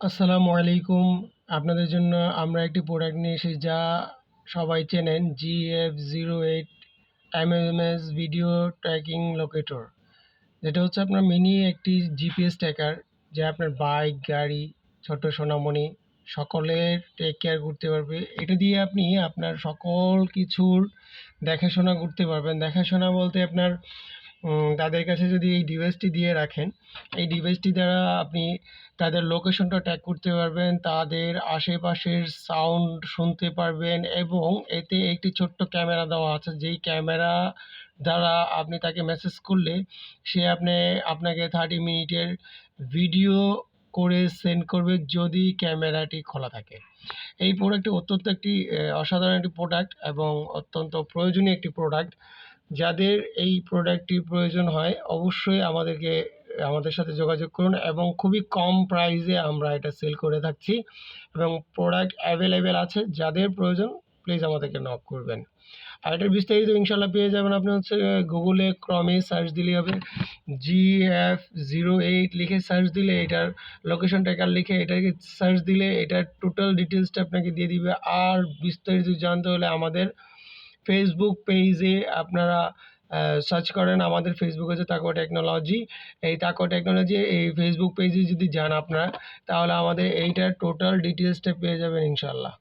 আসসালামু আলাইকুম। আপনাদের জন্য আমরা একটি প্রোডাক্ট নিয়ে এসেছি যা সবাই চেনেন GF08 MMS video tracking locator. যেটা হচ্ছে আপনার মিনি একটি জিপিএস ট্র্যাকার যা আপনার বাইক, গাড়ি, ছোট সোনামণি সকলের টেক কেয়ার করতে পারবে। এটা দিয়ে আপনি আপনার সকল কিছুর দেখাশোনা করতে পারবেন। দেখাশোনা বলতে আপনার তাদের কাছে যদি এই ডিভাইসটি দিয়ে রাখেন, এই ডিভাইসটি দ্বারা আপনি তাদের লোকেশনটা ট্র্যাক করতে পারবেন, তাদের আশেপাশের সাউন্ড শুনতে পারবেন এবং এতে একটি ছোট্ট ক্যামেরা দেওয়া আছে, যেই ক্যামেরা দ্বারা আপনি তাকে মেসেজ করলে সে আপনাকে 30 মিনিটের ভিডিও করে সেন্ড করবে যদি ক্যামেরাটি খোলা থাকে। এই প্রোডাক্টটি অত্যন্ত একটি অসাধারণ একটি প্রোডাক্ট এবং অত্যন্ত প্রয়োজনীয় একটি প্রোডাক্ট। যাদের এই প্রোডাক্টটির প্রয়োজন হয় অবশ্যই আমাদের সাথে যোগাযোগ করুন এবং খুবই কম প্রাইসে আমরা এটা সেল করে থাকছি এবং প্রোডাক্ট অ্যাভেলেবেল আছে। যাদের প্রয়োজন প্লিজ আমাদেরকে নক করবেন। আর এটার বিস্তারিত ইনশাল্লাহ পেয়ে যাবেন। আপনি হচ্ছে গুগলে ক্রমে সার্চ দিলেই হবে, GF08 লিখে সার্চ দিলে এটার লোকেশন ট্র্যাকার লিখে এটাকে সার্চ দিলে এটার টোটাল ডিটেলসটা আপনাকে দিয়ে দিবে। আর বিস্তারিত জানতে হলে আমাদের ফেসবুক পেজে আপনারা সার্চ করেন। আমাদের ফেসবুক আছে তাকওয়া টেকনোলজি। এই তাকওয়া টেকনোলজি এই ফেসবুক পেজে যদি যান আপনারা, তাহলে আমাদের এইটার টোটাল ডিটেলসটা পেয়ে যাবেন ইনশাল্লাহ।